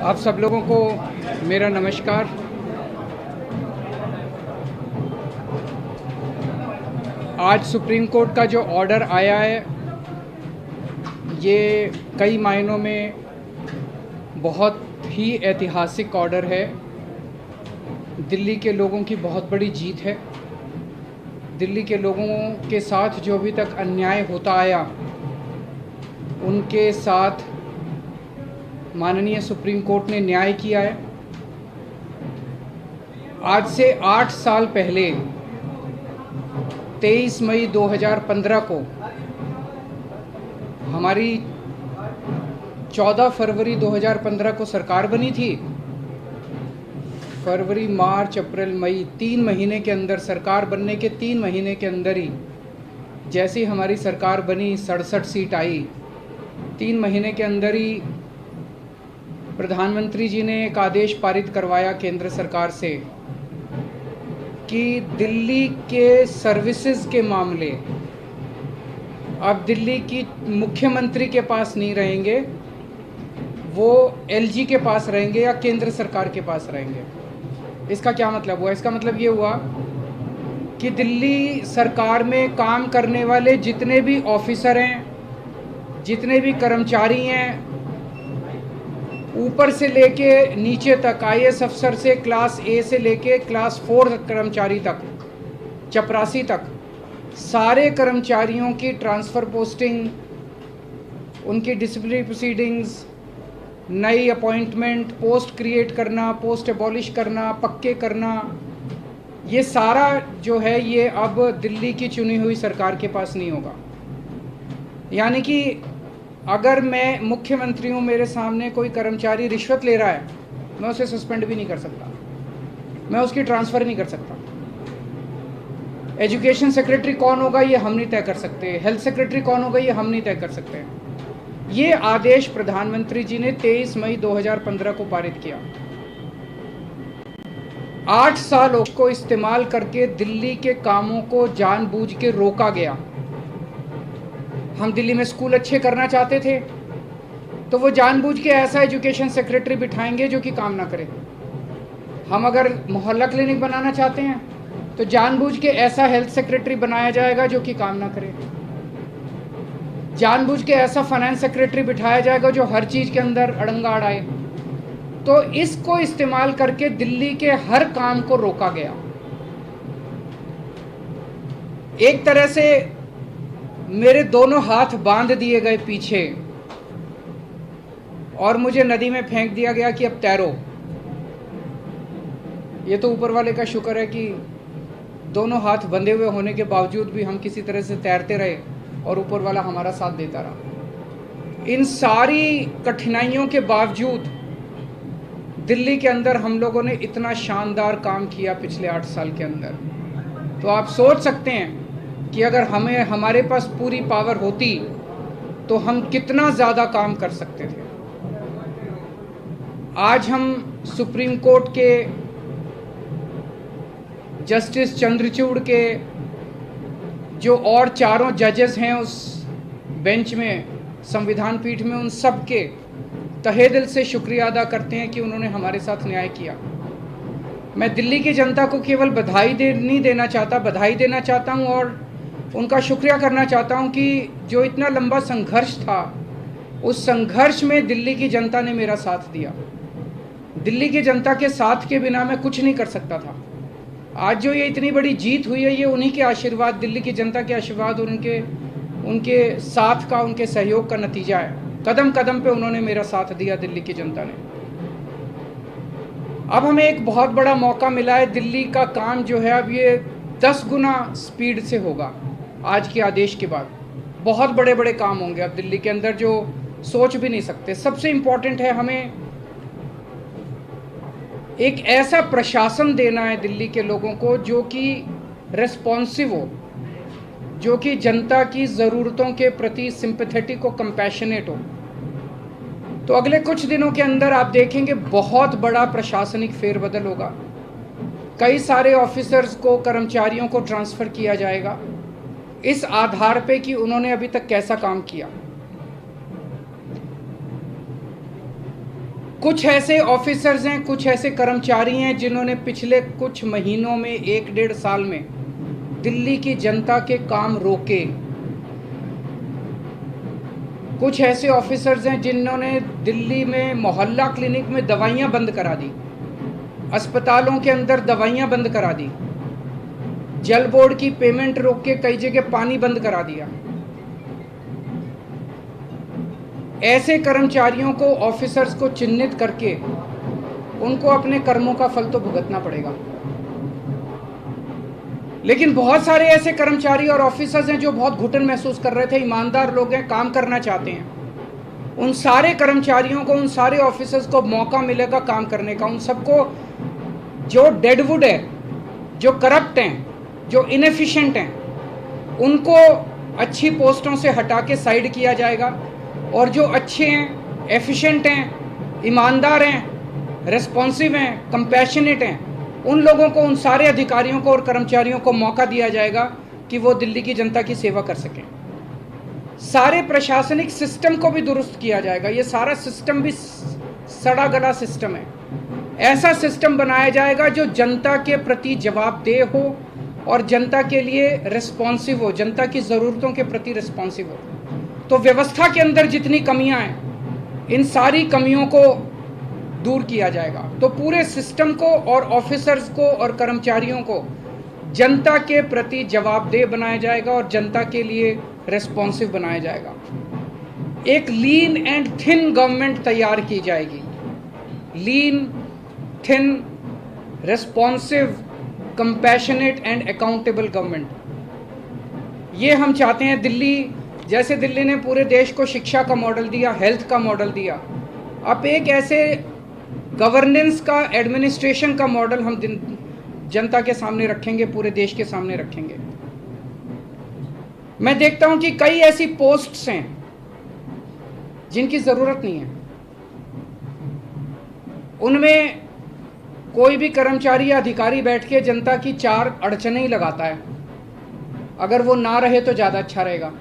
आप सब लोगों को मेरा नमस्कार। आज सुप्रीम कोर्ट का जो ऑर्डर आया है ये कई मायनों में बहुत ही ऐतिहासिक ऑर्डर है। दिल्ली के लोगों की बहुत बड़ी जीत है। दिल्ली के लोगों के साथ जो अभी तक अन्याय होता आया उनके साथ माननीय सुप्रीम कोर्ट ने न्याय किया है। आज से 8 साल पहले 23 मई 2015 को हमारी 14 फरवरी 2015 को सरकार बनी थी। फरवरी, मार्च, अप्रैल, मई 3 महीने के अंदर, सरकार बनने के 3 महीने के अंदर ही जैसी हमारी सरकार बनी 67 सीट आई। 3 महीने के अंदर ही प्रधानमंत्री जी ने एक आदेश पारित करवाया केंद्र सरकार से कि दिल्ली के सर्विसेज के मामले अब दिल्ली की मुख्यमंत्री के पास नहीं रहेंगे, वो एलजी के पास रहेंगे या केंद्र सरकार के पास रहेंगे। इसका क्या मतलब हुआ? इसका मतलब ये हुआ कि दिल्ली सरकार में काम करने वाले जितने भी ऑफिसर हैं, जितने भी कर्मचारी हैं, ऊपर से लेके नीचे तक, आईएएस अफसर से क्लास ए से लेके क्लास 4 कर्मचारी तक, चपरासी तक, सारे कर्मचारियों की ट्रांसफ़र पोस्टिंग, उनकी डिसिप्लिनरी प्रोसीडिंग्स, नई अपॉइंटमेंट, पोस्ट क्रिएट करना, पोस्ट एबॉलिश करना, पक्के करना, ये सारा जो है ये अब दिल्ली की चुनी हुई सरकार के पास नहीं होगा। यानी कि अगर मैं मुख्यमंत्री हूँ, मेरे सामने कोई कर्मचारी रिश्वत ले रहा है, मैं उसे सस्पेंड भी नहीं कर सकता, मैं उसकी ट्रांसफ़र नहीं कर सकता। एजुकेशन सेक्रेटरी कौन होगा ये हम नहीं तय कर सकते, हेल्थ सेक्रेटरी कौन होगा ये हम नहीं तय कर सकते। ये आदेश प्रधानमंत्री जी ने 23 मई 2015 को पारित किया। 8 साल को इस्तेमाल करके दिल्ली के कामों को जानबूझ के रोका गया। हम दिल्ली में स्कूल अच्छे करना चाहते थे तो वो जानबूझ के ऐसा एजुकेशन सेक्रेटरी बिठाएंगे जो कि काम ना करे। हम अगर मोहल्ला क्लिनिक बनाना चाहते हैं तो जानबूझ के ऐसा हेल्थ सेक्रेटरी बनाया जाएगा जो कि काम ना करे। जानबूझ के ऐसा फाइनेंस सेक्रेटरी बिठाया जाएगा जो हर चीज़ के अंदर अड़ंगा अड़ाए। तो इसको इस्तेमाल करके दिल्ली के हर काम को रोका गया। एक तरह से मेरे दोनों हाथ बांध दिए गए पीछे और मुझे नदी में फेंक दिया गया कि अब तैरो। ये तो ऊपर वाले का शुक्र है कि दोनों हाथ बंधे हुए होने के बावजूद भी हम किसी तरह से तैरते रहे और ऊपर वाला हमारा साथ देता रहा। इन सारी कठिनाइयों के बावजूद दिल्ली के अंदर हम लोगों ने इतना शानदार काम किया पिछले 8 साल के अंदर। तो आप सोच सकते हैं कि अगर हमारे पास पूरी पावर होती तो हम कितना ज़्यादा काम कर सकते थे। आज हम सुप्रीम कोर्ट के जस्टिस चंद्रचूड़ के जो और 4 जजेस हैं उस बेंच में, संविधान पीठ में, उन सब के तहे दिल से शुक्रिया अदा करते हैं कि उन्होंने हमारे साथ न्याय किया। मैं दिल्ली की जनता को केवल बधाई नहीं देना चाहता, बधाई देना चाहता हूँ और उनका शुक्रिया करना चाहता हूँ कि जो इतना लंबा संघर्ष था, उस संघर्ष में दिल्ली की जनता ने मेरा साथ दिया। दिल्ली की जनता के साथ के बिना मैं कुछ नहीं कर सकता था। आज जो ये इतनी बड़ी जीत हुई है ये उन्हीं के आशीर्वाद, दिल्ली की जनता के आशीर्वाद और उनके साथ का, उनके सहयोग का नतीजा है। कदम कदम पे उन्होंने मेरा साथ दिया दिल्ली की जनता ने। अब हमें एक बहुत बड़ा मौका मिला है। दिल्ली का काम जो है अब ये 10 गुना स्पीड से होगा। आज के आदेश के बाद बहुत बड़े बड़े काम होंगे अब दिल्ली के अंदर जो सोच भी नहीं सकते। सबसे इम्पॉर्टेंट है हमें एक ऐसा प्रशासन देना है दिल्ली के लोगों को जो कि रेस्पॉन्सिव हो, जो कि जनता की ज़रूरतों के प्रति सिंपैथेटिक हो, कंपैशनेट हो। तो अगले कुछ दिनों के अंदर आप देखेंगे बहुत बड़ा प्रशासनिक फेरबदल होगा। कई सारे ऑफिसर्स को, कर्मचारियों को ट्रांसफ़र किया जाएगा इस आधार पे कि उन्होंने अभी तक कैसा काम किया। कुछ ऐसे ऑफिसर्स हैं, कुछ ऐसे कर्मचारी हैं जिन्होंने पिछले कुछ महीनों में, 1-1.5 साल में दिल्ली की जनता के काम रोके। कुछ ऐसे ऑफिसर्स हैं जिन्होंने दिल्ली में मोहल्ला क्लिनिक में दवाइयां बंद करा दी, अस्पतालों के अंदर दवाइयां बंद करा दी, जल बोर्ड की पेमेंट रोक के कई जगह पानी बंद करा दिया। ऐसे कर्मचारियों को, ऑफिसर्स को चिन्हित करके उनको अपने कर्मों का फल तो भुगतना पड़ेगा। लेकिन बहुत सारे ऐसे कर्मचारी और ऑफिसर्स हैं जो बहुत घुटन महसूस कर रहे थे, ईमानदार लोग हैं, काम करना चाहते हैं। उन सारे कर्मचारियों को, उन सारे ऑफिसर्स को मौका मिलेगा काम करने का। उन सबको जो डेडवुड है, जो करप्ट हैं, जो इनएफिशिएंट हैं, उनको अच्छी पोस्टों से हटा के साइड किया जाएगा, और जो अच्छे हैं, एफिशिएंट हैं, ईमानदार हैं, रेस्पॉन्सिव हैं, कंपैशनेट हैं, उन लोगों को, उन सारे अधिकारियों को और कर्मचारियों को मौका दिया जाएगा कि वो दिल्ली की जनता की सेवा कर सकें। सारे प्रशासनिक सिस्टम को भी दुरुस्त किया जाएगा। ये सारा सिस्टम भी सड़ा गला सिस्टम है। ऐसा सिस्टम बनाया जाएगा जो जनता के प्रति जवाबदेह हो और जनता के लिए रिस्पॉन्सिव हो, जनता की ज़रूरतों के प्रति रिस्पॉन्सिव हो। तो व्यवस्था के अंदर जितनी कमियां हैं, इन सारी कमियों को दूर किया जाएगा। तो पूरे सिस्टम को और ऑफिसर्स को और कर्मचारियों को जनता के प्रति जवाबदेह बनाया जाएगा और जनता के लिए रिस्पॉन्सिव बनाया जाएगा। एक लीन एंड थिन गवर्नमेंट तैयार की जाएगी। Lean, thin, responsive, compassionate and accountable government. ये हम चाहते हैं। दिल्ली, जैसे दिल्ली ने पूरे देश को शिक्षा का मॉडल दिया, हेल्थ का मॉडल दिया, अब एक ऐसे गवर्नेंस का, एडमिनिस्ट्रेशन का मॉडल हम जनता के सामने रखेंगे, पूरे देश के सामने रखेंगे। मैं देखता हूं कि कई ऐसी पोस्ट्स हैं जिनकी ज़रूरत नहीं है। उनमें कोई भी कर्मचारी या अधिकारी बैठ के जनता की 4 अड़चनें ही लगाता है। अगर वो ना रहे तो ज़्यादा अच्छा रहेगा।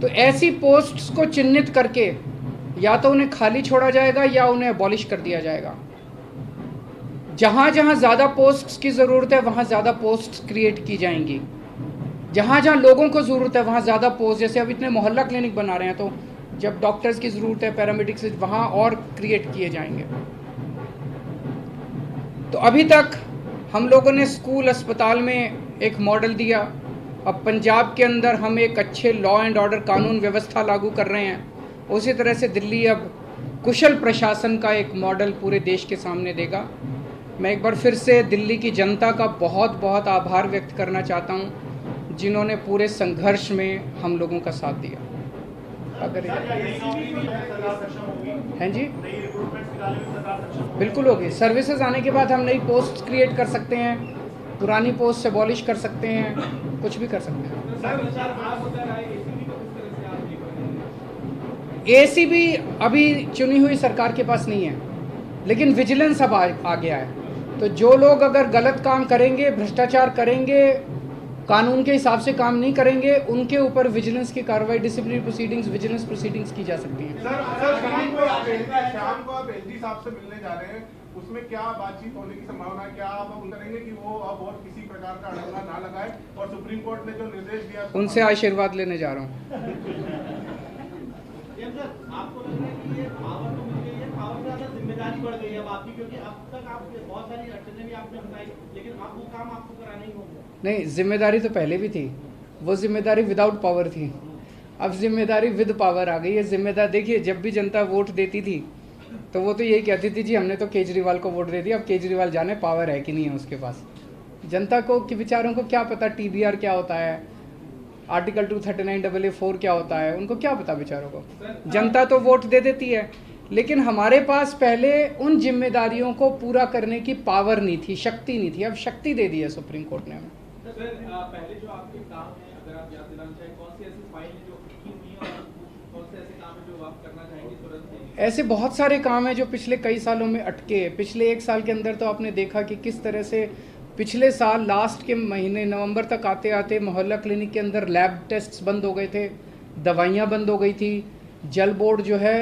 तो ऐसी पोस्ट्स को चिन्हित करके या तो उन्हें खाली छोड़ा जाएगा या उन्हें अबॉलिश कर दिया जाएगा। जहाँ जहाँ ज़्यादा पोस्ट्स की ज़रूरत है वहाँ ज़्यादा पोस्ट्स क्रिएट की जाएंगी। जहाँ जहाँ लोगों को ज़रूरत है वहाँ ज़्यादा पोस्ट, जैसे अब इतने मोहल्ला क्लिनिक बना रहे हैं, तो जब डॉक्टर्स की ज़रूरत है, पैरामेडिक्स, वहाँ और क्रिएट किए जाएंगे। तो अभी तक हम लोगों ने स्कूल, अस्पताल में एक मॉडल दिया। अब पंजाब के अंदर हम एक अच्छे लॉ एंड ऑर्डर, कानून व्यवस्था लागू कर रहे हैं। उसी तरह से दिल्ली अब कुशल प्रशासन का एक मॉडल पूरे देश के सामने देगा। मैं एक बार फिर से दिल्ली की जनता का बहुत बहुत आभार व्यक्त करना चाहता हूं, जिन्होंने पूरे संघर्ष में हम लोगों का साथ दिया। अगर हैं जी, बिल्कुल होगी। सर्विसेज आने के बाद हम नई पोस्ट क्रिएट कर सकते हैं, पुरानी पोस्ट से अबॉलिश कर सकते हैं, कुछ भी कर सकते हैं। एसीबी अभी चुनी हुई सरकार के पास नहीं है, लेकिन विजिलेंस अब आ गया है। तो जो लोग अगर गलत काम करेंगे, भ्रष्टाचार करेंगे, कानून के हिसाब से काम नहीं करेंगे, उनके ऊपर विजिलेंस की कार्रवाई, डिसिप्लिनरी प्रोसीडिंग्स, विजिलेंस प्रोसीडिंग्स की जा सकती हैं। सर, शाम को आप एलजी साहब से मिलने जा रहे हैं, उसमें क्या बातचीत होने की संभावना है? क्या आप करेंगे कि वो अब और किसी प्रकार का अड़ंगा ना लगाए? और सुप्रीम कोर्ट ने जो निर्देश दिया, उनसे आशीर्वाद लेने जा रहा हूँ। आपको लग रहा है कि ये पावर तो मिल गई है, पावर से ज़्यादा जिम्मेदारी बढ़ गई है अब आपकी, क्योंकि अब तक आप बहुत सारी अड़चनें भी आपने बताई, लेकिन अब वो काम आपको कराना ही होगा। नहीं, जिम्मेदारी तो पहले भी थी। वो जिम्मेदारी विदाउट पावर थी, अब जिम्मेदारी विद पावर आ गई है। जिम्मेदार देखिए, जब भी जनता वोट देती थी तो वो तो यही कहती थी, जी हमने तो केजरीवाल को वोट दे दिया, अब केजरीवाल जाने पावर है कि नहीं है उसके पास। जनता को के विचारों को क्या पता, टीबीआर क्या होता है, आर्टिकल 239AA4 क्या होता है, उनको क्या पता बेचारों को। जनता तो वोट दे देती है, लेकिन हमारे पास पहले उन जिम्मेदारियों को पूरा करने की पावर नहीं थी, शक्ति नहीं थी। अब शक्ति दे दी है सुप्रीम कोर्ट ने हमें। पहले जो आपके काम है, अगर आप याद दिलाना चाहें, कौन सी ऐसी फाइल है जो अटकी हुई है और कौन से ऐसे काम है जो आप करना चाहेंगे तुरंत? ऐसे बहुत सारे काम हैं जो पिछले कई सालों में अटके। पिछले 1 साल के अंदर तो आपने देखा कि किस तरह से पिछले साल लास्ट के महीने नवंबर तक आते आते मोहल्ला क्लिनिक के अंदर लैब टेस्ट्स बंद हो गए थे, दवाइयाँ बंद हो गई थी, जल बोर्ड जो है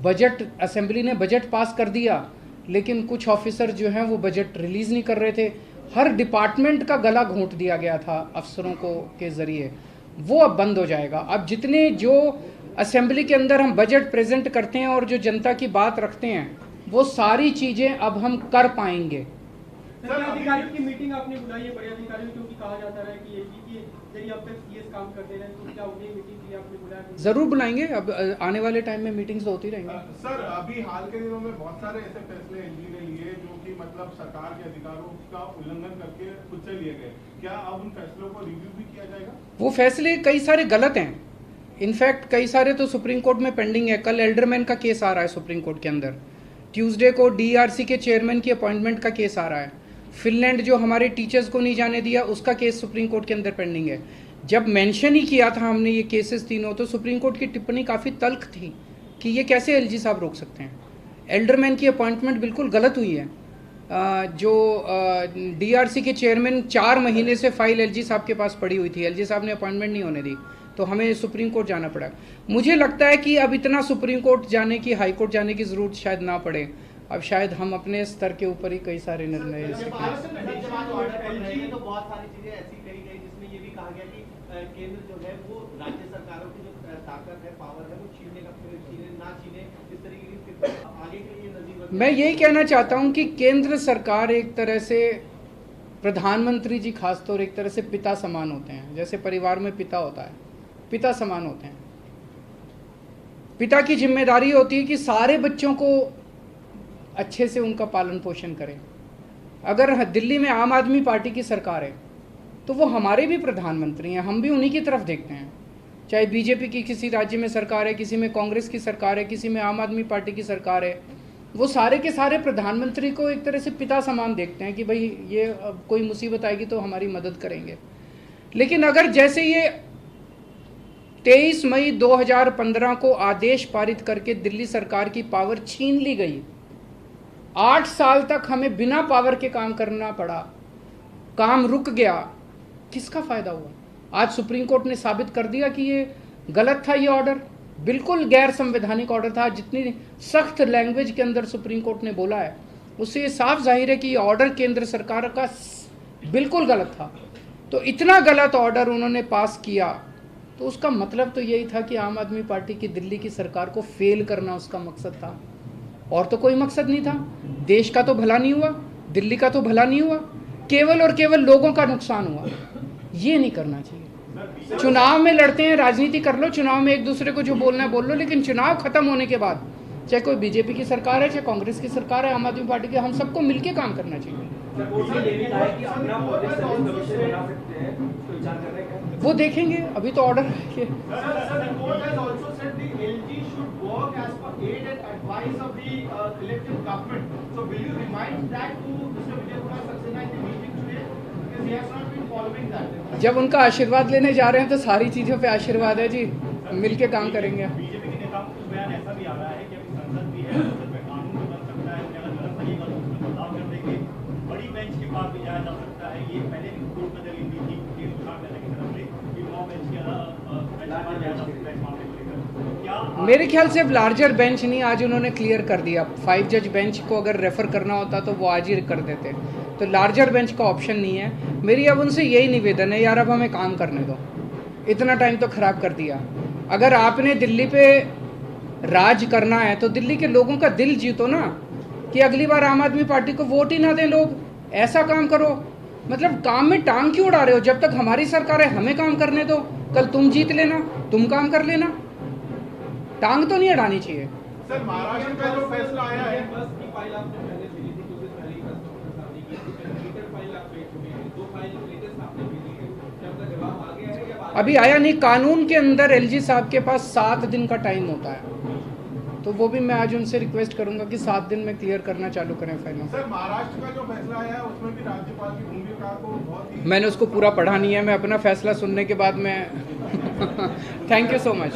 बजट असेंबली ने बजट पास कर दिया, लेकिन कुछ ऑफिसर जो हैं वो बजट रिलीज़ नहीं कर रहे थे। हर डिपार्टमेंट का गला घोंट दिया गया था अफसरों को के ज़रिए, वो अब बंद हो जाएगा। अब जितने जो असेंबली के अंदर हम बजट प्रेजेंट करते हैं और जो जनता की बात रखते हैं, वो सारी चीज़ें अब हम कर पाएंगे। सर, अधिकारियों की मीटिंग आपने बुलाई है, बड़े अधिकारियों क्योंकि कहा जाता है कि एजी की जरिए अब तक सीएस काम करते रहे, तो क्या उन्हें मीटिंग के लिए आपने बुलाया? ज़रूर बुलाएंगे, अब आने वाले टाइम में मीटिंग्स तो होती रहेंगी। सर, अभी हाल के दिनों में बहुत सारे ऐसे फैसले एलजी ने लिए जो कि मतलब सरकार के अधिकारों का उल्लंघन करके खुद से लिए गए, क्या अब उन फैसलों को रिव्यू भी किया जाएगा? वो फैसले कई सारे गलत हैं, इनफैक्ट कई सारे तो सुप्रीम कोर्ट में पेंडिंग है। कल एल्डरमैन का केस आ रहा है सुप्रीम कोर्ट के अंदर, ट्यूसडे को डीआरसी के चेयरमैन की अपॉइंटमेंट का केस आ रहा है, फिनलैंड जो हमारे टीचर्स को नहीं जाने दिया उसका केस सुप्रीम कोर्ट के अंदर पेंडिंग है। जब मेंशन ही किया था हमने ये केसेस तीनों, तो सुप्रीम कोर्ट की टिप्पणी काफ़ी तल्ख थी कि ये कैसे एलजी साहब रोक सकते हैं। एल्डरमैन की अपॉइंटमेंट बिल्कुल गलत हुई है। जो डीआरसी के चेयरमैन 4 महीने से फाइल एलजी साहब के पास पड़ी हुई थी, एलजी साहब ने अपॉइंटमेंट नहीं होने दी, तो हमें सुप्रीम कोर्ट जाना पड़ा। मुझे लगता है कि अब इतना सुप्रीम कोर्ट जाने की, हाई कोर्ट जाने की ज़रूरत शायद ना पड़े। अब शायद हम अपने स्तर के ऊपर ही कई सारे निर्णय ले सकें। तो बहुत सारी चीजें ऐसी कही गई जिसमें ये भी कहा गया कि केंद्र जो है वो राज्य सरकारों की जो ताकत है, पावर है, वो छीनने का ना छीने, इस तरीके की आगे के लिए नजदीक। मैं यही कहना चाहता हूं कि केंद्र सरकार एक तरह से, प्रधानमंत्री जी खासतौर एक तरह से पिता समान होते हैं। जैसे परिवार में पिता होता है, पिता समान होते हैं। पिता की जिम्मेदारी होती है कि सारे बच्चों को अच्छे से उनका पालन पोषण करें। अगर दिल्ली में आम आदमी पार्टी की सरकार है तो वो हमारे भी प्रधानमंत्री हैं, हम भी उन्हीं की तरफ देखते हैं। चाहे बीजेपी की किसी राज्य में सरकार है, किसी में कांग्रेस की सरकार है, किसी में आम आदमी पार्टी की सरकार है, वो सारे के सारे प्रधानमंत्री को एक तरह से पिता समान देखते हैं कि भाई ये कोई मुसीबत आएगी तो हमारी मदद करेंगे। लेकिन अगर जैसे ये 23 मई 2015 को आदेश पारित करके दिल्ली सरकार की पावर छीन ली गई, 8 साल तक हमें बिना पावर के काम करना पड़ा, काम रुक गया, किसका फायदा हुआ? आज सुप्रीम कोर्ट ने साबित कर दिया कि ये गलत था, ये ऑर्डर बिल्कुल गैर संवैधानिक ऑर्डर था। जितनी सख्त लैंग्वेज के अंदर सुप्रीम कोर्ट ने बोला है, उससे ये साफ जाहिर है कि ये ऑर्डर केंद्र सरकार का बिल्कुल गलत था। तो इतना गलत ऑर्डर उन्होंने पास किया, तो उसका मतलब तो यही था कि आम आदमी पार्टी की दिल्ली की सरकार को फेल करना उसका मकसद था, और तो कोई मकसद नहीं था। देश का तो भला नहीं हुआ, दिल्ली का तो भला नहीं हुआ, केवल और केवल लोगों का नुकसान हुआ। ये नहीं करना चाहिए। चुनाव में लड़ते हैं, राजनीति कर लो, चुनाव में एक दूसरे को जो बोलना है बोल लो, लेकिन चुनाव खत्म होने के बाद चाहे कोई बीजेपी की सरकार है, चाहे कांग्रेस की सरकार है, आम आदमी पार्टी की, हम सबको मिलकर काम करना चाहिए। वो देखेंगे, अभी तो ऑर्डर है। जब उनका आशीर्वाद लेने जा रहे हैं तो सारी चीज़ों पे आशीर्वाद है जी, मिलके काम करेंगे। बीजेपी के नेताओं को कुछ बयान ऐसा भी आ रहा है कि अभी संसद भी है, संसद में कानून भी बन सकता है, अगर गलत लगेगा तो उसमें बदलाव कर देंगे, बड़ी बेंच के पास भी जाया जा सकता है। ये पहले भी कोर्ट में दलील दी थी केंद्र सरकार की तरफ से कि 9 बेंच के बेंच जाया जा सकता है इस मामले को लेकर। क्या मेरे ख्याल से अब लार्जर बेंच नहीं, आज उन्होंने क्लियर कर दिया। 5 जज बेंच को अगर रेफर करना होता तो वो आज ही कर देते, तो लार्जर बेंच का ऑप्शन नहीं है। मेरी अब उनसे यही निवेदन है, यार अब हमें काम करने दो, इतना टाइम तो खराब कर दिया। अगर आपने दिल्ली पे राज करना है तो दिल्ली के लोगों का दिल जीतो ना, कि अगली बार आम आदमी पार्टी को वोट ही ना दें लोग। ऐसा काम करो, मतलब काम में टांग क्यों उड़ा रहे हो? जब तक हमारी सरकार है हमें काम करने दो, कल तुम जीत लेना, तुम काम कर लेना, टांग तो नहीं अड़ानी चाहिए। सर, महाराष्ट्र का जो फैसला आया है, बस की फाइल आपने पहले भेजी थी, कुछ दिन पहले ही प्रशासनिक की ट्विटर फाइल आप भेज चुके हैं, 2 फाइल लेटेस्ट आपने भेजी है, क्या आपका जवाब आ गया है या अभी आया नहीं? कानून के अंदर एलजी साहब के पास 7 दिन का टाइम होता है, तो वो भी मैं आज उनसे रिक्वेस्ट करूंगा कि 7 दिन में क्लियर करना चालू करें फाइलों। सर, महाराष्ट्र का जो फैसला आया है उसमें भी राज्यपाल की भूमिका को बहुत ही, मैंने उसको पूरा पढ़ा नहीं है, मैं अपना फैसला सुनने के बाद मैं थैंक यू सो मच।